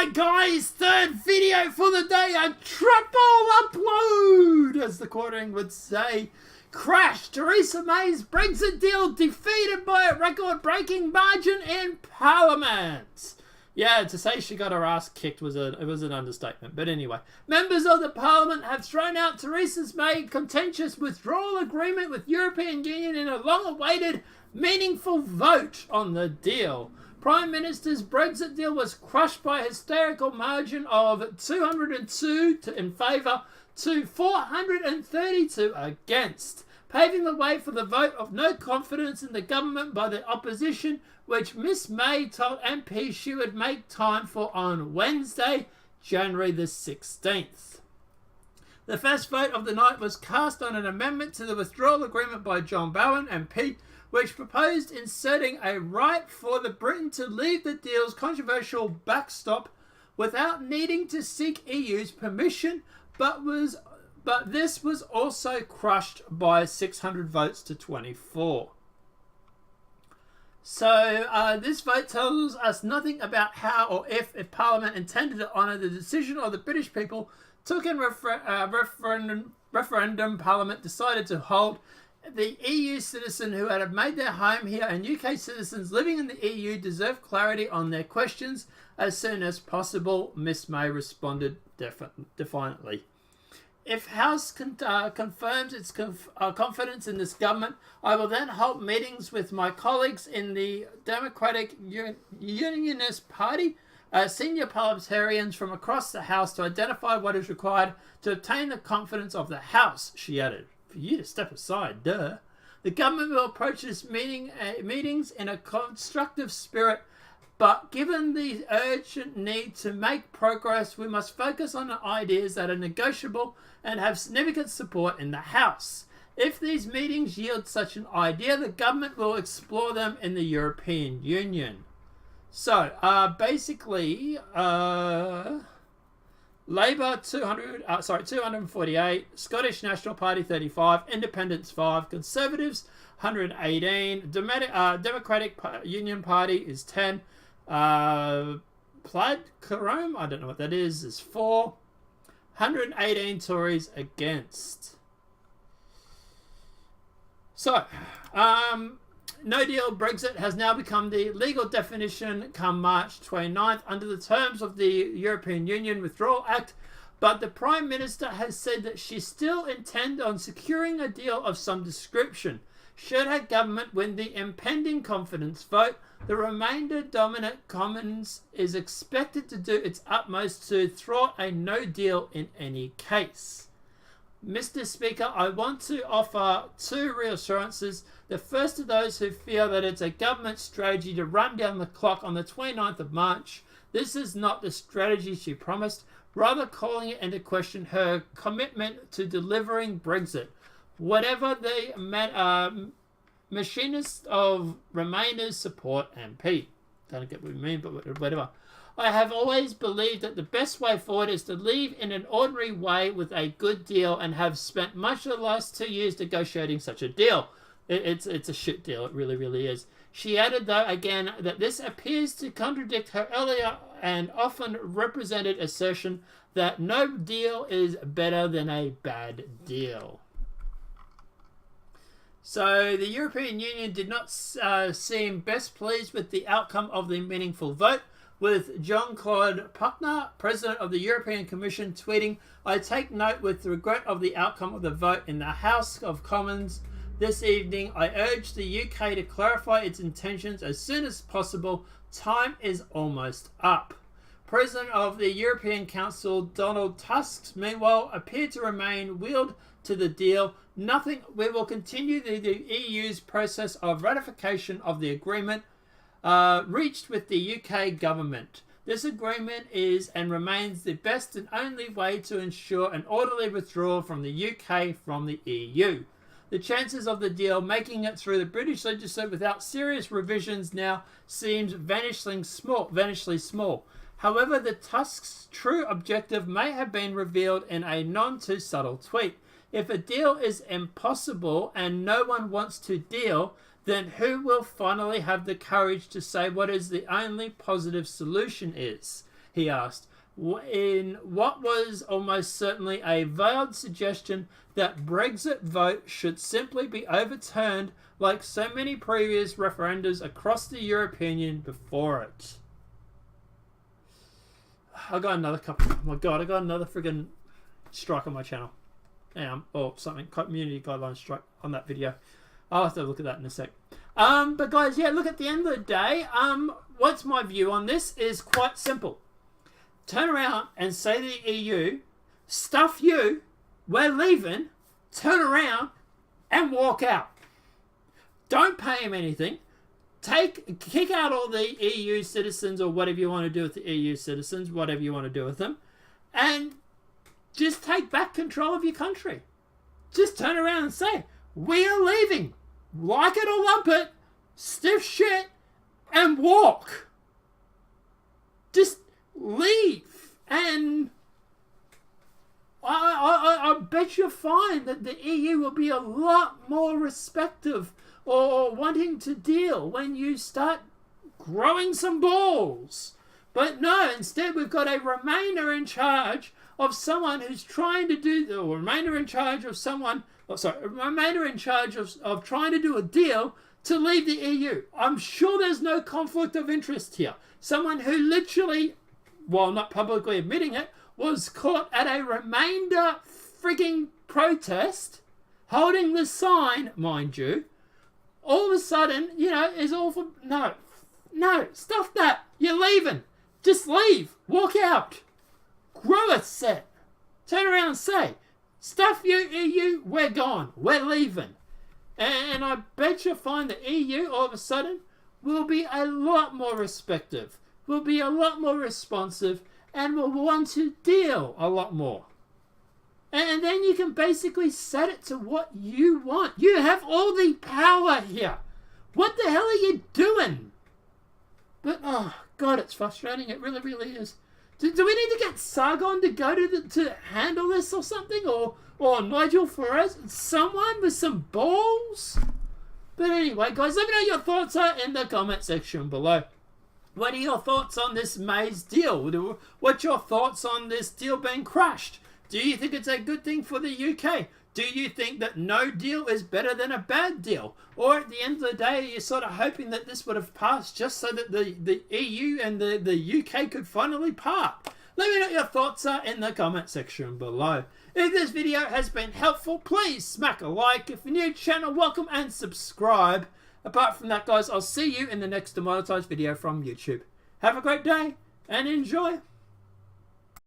Alright guys, third video for the day, a triple upload, as the quartering would say. Crash, Theresa May's Brexit deal defeated by a record-breaking margin in Parliament. Yeah, to say she got her ass kicked was an understatement. But anyway, members of the Parliament have thrown out Theresa May's contentious withdrawal agreement with European Union in a long-awaited, meaningful vote on the deal. Prime Minister's Brexit deal was crushed by a hysterical margin of 202 in favour to 432 against, paving the way for the vote of no confidence in the government by the opposition, which Miss May told MPs she would make time for on Wednesday, January the 16th. The first vote of the night was cast on an amendment to the withdrawal agreement by John Bowen MP, which proposed inserting a right for the Britain to leave the deal's controversial backstop without needing to seek EU's permission, but this was also crushed by 600 votes to 24. So this vote tells us nothing about how or if Parliament intended to honour the decision of the British people took in referendum Parliament decided to hold. The EU citizen who had made their home here and UK citizens living in the EU deserve clarity on their questions as soon as possible, Miss May responded defiantly. If House confirms its confidence in this government, I will then hold meetings with my colleagues in the Democratic Unionist Party, senior parliamentarians from across the House, to identify what is required to obtain the confidence of the House, she added. For you to step aside, duh. The government will approach this meetings in a constructive spirit, but given the urgent need to make progress, we must focus on the ideas that are negotiable and have significant support in the House. If these meetings yield such an idea, the government will explore them in the European Union. So, basically, Labour 248, Scottish National Party 35, Independents 5, Conservatives 118, Democratic Union Party is 10, Plaid Cymru, I don't know what that is 4, 118 Tories against. So, no deal Brexit has now become the legal definition come March 29th under the terms of the European Union Withdrawal Act, but the Prime Minister has said that she still intends on securing a deal of some description. Should her government win the impending confidence vote, the remainder dominant Commons is expected to do its utmost to thwart a no deal in any case. Mr. Speaker, I want to offer two reassurances. The first to those who feel that it's a government strategy to run down the clock on the 29th of March. This is not the strategy she promised, rather calling it into question her commitment to delivering Brexit. Whatever the machinist of Remainers support MP. Don't get what we mean, but whatever. I have always believed that the best way forward is to leave in an ordinary way with a good deal, and have spent much of the last 2 years negotiating such a deal. It's a shit deal, it really, really is. She added, though, again, that this appears to contradict her earlier and often represented assertion that no deal is better than a bad deal. So the European Union did not seem best pleased with the outcome of the meaningful vote, with Jean-Claude Juncker, President of the European Commission, tweeting, "I take note with regret of the outcome of the vote in the House of Commons this evening. I urge the UK to clarify its intentions as soon as possible. Time is almost up." President of the European Council, Donald Tusk, meanwhile, appeared to remain wheeled to the deal. We will continue the EU's process of ratification of the agreement reached with the UK government. This agreement is and remains the best and only way to ensure an orderly withdrawal from the UK from the EU. The chances of the deal making it through the British legislature without serious revisions now seems vanishingly small. However, the Tusk's true objective may have been revealed in a non-too subtle tweet. If a deal is impossible and no one wants to deal, then who will finally have the courage to say what is the only positive solution is? he asked, in what was almost certainly a veiled suggestion that Brexit vote should simply be overturned like so many previous referendums across the European Union before it. I got another couple. Oh my god, I got another friggin' strike on my channel. Or something, community guidelines strike on that video. I'll have to look at that in a sec. But guys, yeah, look, at the end of the day, what's my view on this is quite simple. Turn around and say to the EU, stuff you, we're leaving, turn around and walk out. Don't pay him anything. Kick out all the EU citizens, or whatever you want to do with the EU citizens, whatever you want to do with them, and just take back control of your country. Just turn around and say, we are leaving. Like it or lump it, stiff shit, and walk. Just leave. And I bet you'll find that the EU will be a lot more respectful or wanting to deal when you start growing some balls. But no, instead we've got a Remainer in charge of someone who's trying to do, or Remainer in charge of someone, Remainer in charge of trying to do a deal to leave the EU. I'm sure there's no conflict of interest here. Someone who literally, while not publicly admitting it, was caught at a Remainer frigging protest, holding the sign, mind you, all of a sudden, is all for, no, stuff that, you're leaving, just leave, walk out, grow a set, turn around and say, stuff you EU, we're gone, we're leaving. And I bet you'll find the EU all of a sudden will be a lot more respectful, will be a lot more responsive, and will want to deal a lot more. And then you can basically set it to what you want. You have all the power here. What the hell are you doing? But, oh, God, it's frustrating. It really, really is. Do we need to get Sargon to go to handle this or something? Or Nigel Farage? Someone with some balls? But anyway, guys, let me know your thoughts in the comment section below. What are your thoughts on this May's deal? What's your thoughts on this deal being crashed? Do you think it's a good thing for the UK? Do you think that no deal is better than a bad deal? Or at the end of the day, you're sort of hoping that this would have passed just so that the EU and the UK could finally part? Let me know your thoughts in the comment section below. If this video has been helpful, please smack a like. If you're new to the channel, welcome and subscribe. Apart from that, guys, I'll see you in the next demonetized video from YouTube. Have a great day and enjoy.